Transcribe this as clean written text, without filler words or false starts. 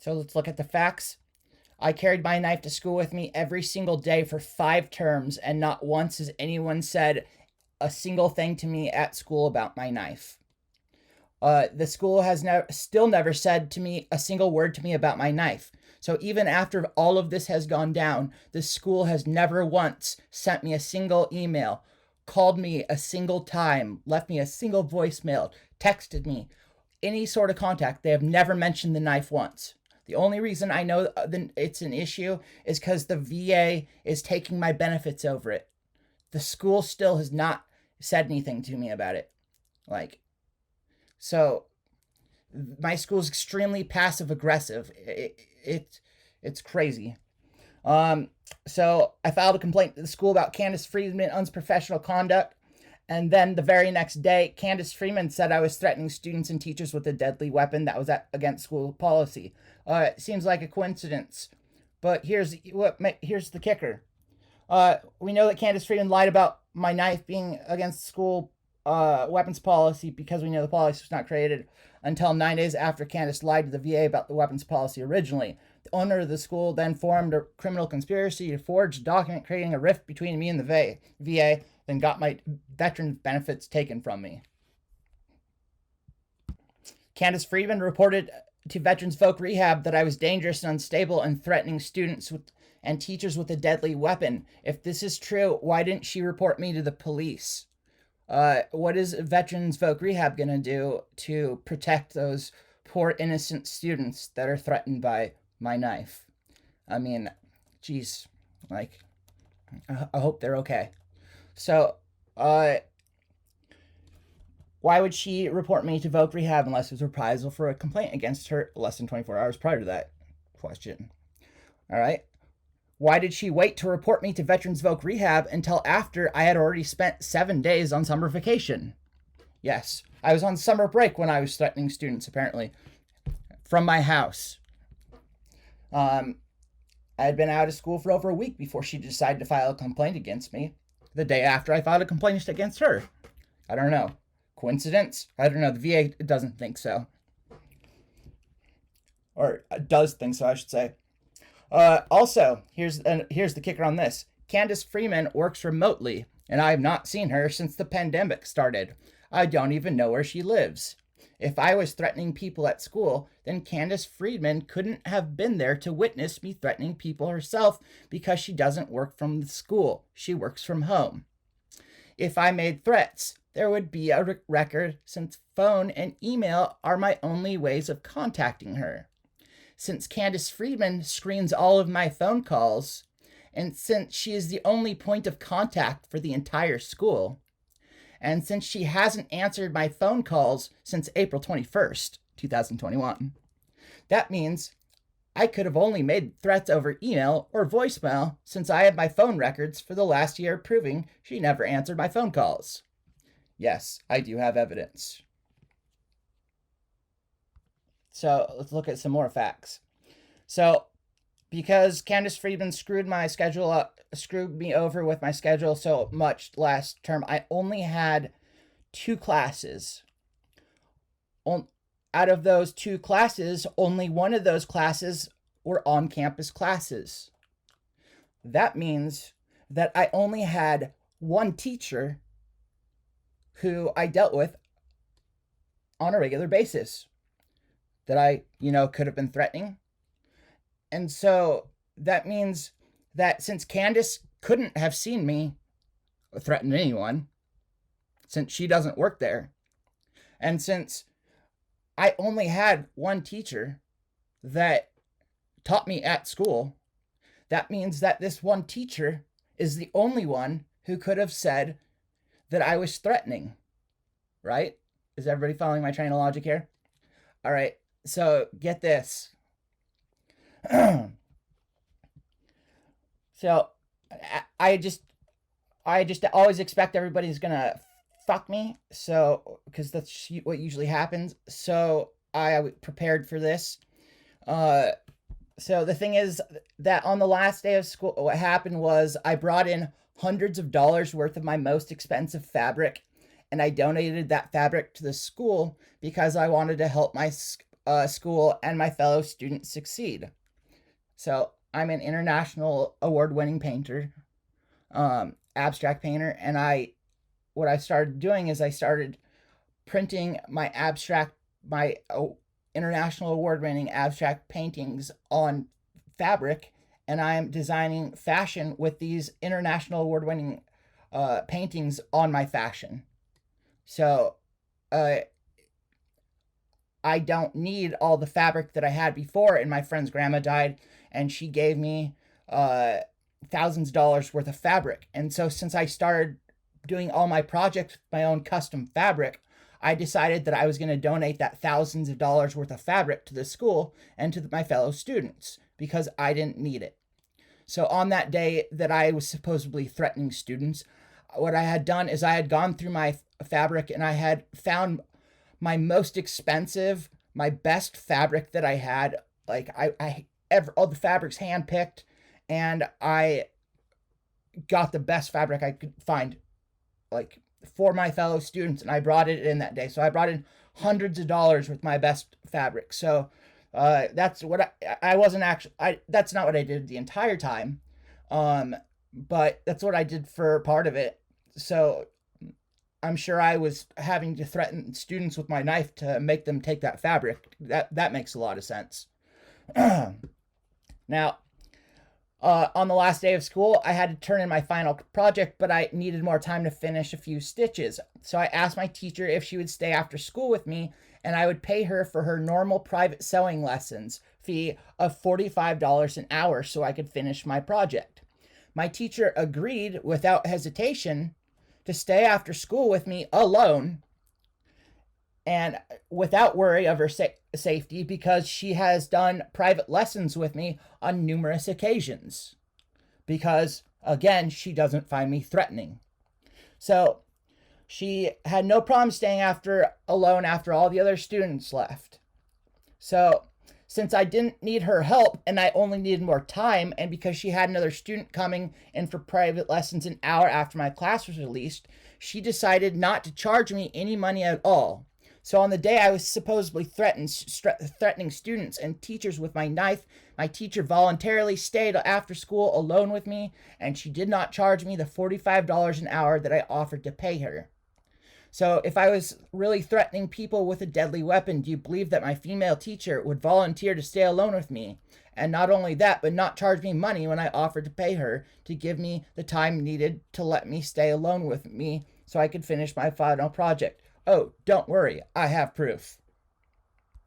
So let's look at the facts. I carried my knife to school with me every single day for 5 terms, and not once has anyone said a single thing to me at school about my knife. The school has still never said to me a single word to me about my knife. So even after all of this has gone down, the school has never once sent me a single email, called me a single time, left me a single voicemail, texted me, any sort of contact. They have never mentioned the knife once. The only reason I know it's an issue is because the VA is taking my benefits over it. The school still has not said anything to me about it. So my school is extremely passive aggressive. It's crazy. So I filed a complaint to the school about Candace Freeman's unprofessional conduct. And then the very next day, Candace Freeman said I was threatening students and teachers with a deadly weapon that was against school policy. It seems like a coincidence, but here's the kicker. We know that Candace Freeman lied about my knife being against school weapons policy because we know the policy was not created until 9 days after Candace lied to the VA about the weapons policy originally. The owner of the school then formed a criminal conspiracy to forge a document creating a rift between me and the VA, then got my veteran benefits taken from me. Candace Freeman reported to Veterans Voc Rehab that I was dangerous and unstable and threatening students and teachers with a deadly weapon. If this is true, why didn't she report me to the police? What is Veterans Voc Rehab going to do to protect those poor innocent students that are threatened by my knife? I mean, geez, I hope they're okay. So, why would she report me to Voc Rehab unless it was reprisal for a complaint against her less than 24 hours prior to that question? All right. Why did she wait to report me to Veterans Voc Rehab until after I had already spent 7 days on summer vacation? Yes, I was on summer break when I was threatening students, apparently, from my house. I had been out of school for over a week before she decided to file a complaint against me. The day after I filed a complaint against her. I don't know. Coincidence? I don't know. The VA doesn't think so. Or does think so, I should say. Also, here's the kicker on this. Candace Freeman works remotely, and I have not seen her since the pandemic started. I don't even know where she lives. If I was threatening people at school, then Candace Freeman couldn't have been there to witness me threatening people herself because she doesn't work from the school. She works from home. If I made threats, there would be a record since phone and email are my only ways of contacting her. Since Candace Freeman screens all of my phone calls, and since she is the only point of contact for the entire school, and since she hasn't answered my phone calls since April 21st, 2021, that means I could have only made threats over email or voicemail since I have my phone records for the last year proving she never answered my phone calls. Yes, I do have evidence. So let's look at some more facts. So because Candace Freeman screwed me over with my schedule so much last term, I only had 2 classes. Out of those 2 classes, only one of those classes were on-campus classes. That means that I only had one teacher who I dealt with on a regular basis that I, could have been threatening. And so that means that since Candace couldn't have seen me threaten anyone, since she doesn't work there, and since I only had one teacher that taught me at school, that means that this one teacher is the only one who could have said that I was threatening, right? Is everybody following my train of logic here? All right, so get this. So I just always expect everybody's gonna fuck me, so because that's what usually happens. So I prepared for this. So the thing is that on the last day of school, what happened was I brought in hundreds of dollars worth of my most expensive fabric, and I donated that fabric to the school because I wanted to help my school and my fellow students succeed. So I'm an international award-winning painter, abstract painter, and what I started doing is I started printing my international award-winning abstract paintings on fabric, and I am designing fashion with these international award-winning paintings on my fashion. So I don't need all the fabric that I had before, and my friend's grandma died, and she gave me thousands of dollars worth of fabric. And so since I started doing all my projects with my own custom fabric, I decided that I was going to donate that thousands of dollars worth of fabric to the school and to my fellow students because I didn't need it. So on that day that I was supposedly threatening students, what I had done is I had gone through my fabric and I had found my most expensive, my best fabric that I had. Like all the fabrics handpicked, and I got the best fabric I could find, like for my fellow students, and I brought it in that day. So I brought in hundreds of dollars with my best fabric. So that's what I wasn't actually. That's not what I did the entire time, but that's what I did for part of it. So I'm sure I was having to threaten students with my knife to make them take that fabric. That makes a lot of sense. Now, on the last day of school, I had to turn in my final project, but I needed more time to finish a few stitches. So I asked my teacher if she would stay after school with me, and I would pay her for her normal private sewing lessons fee of $45 an hour so I could finish my project. My teacher agreed without hesitation to stay after school with me alone and without worry of her safety because she has done private lessons with me on numerous occasions. Because, again, she doesn't find me threatening. So she had no problem staying alone after all the other students left. So since I didn't need her help and I only needed more time, and because she had another student coming in for private lessons an hour after my class was released, she decided not to charge me any money at all. So on the day I was supposedly threatening students and teachers with my knife, my teacher voluntarily stayed after school alone with me, and she did not charge me the $45 an hour that I offered to pay her. So if I was really threatening people with a deadly weapon, do you believe that my female teacher would volunteer to stay alone with me? And not only that, but not charge me money when I offered to pay her to give me the time needed to let me stay alone with me so I could finish my final project. Oh, don't worry, I have proof.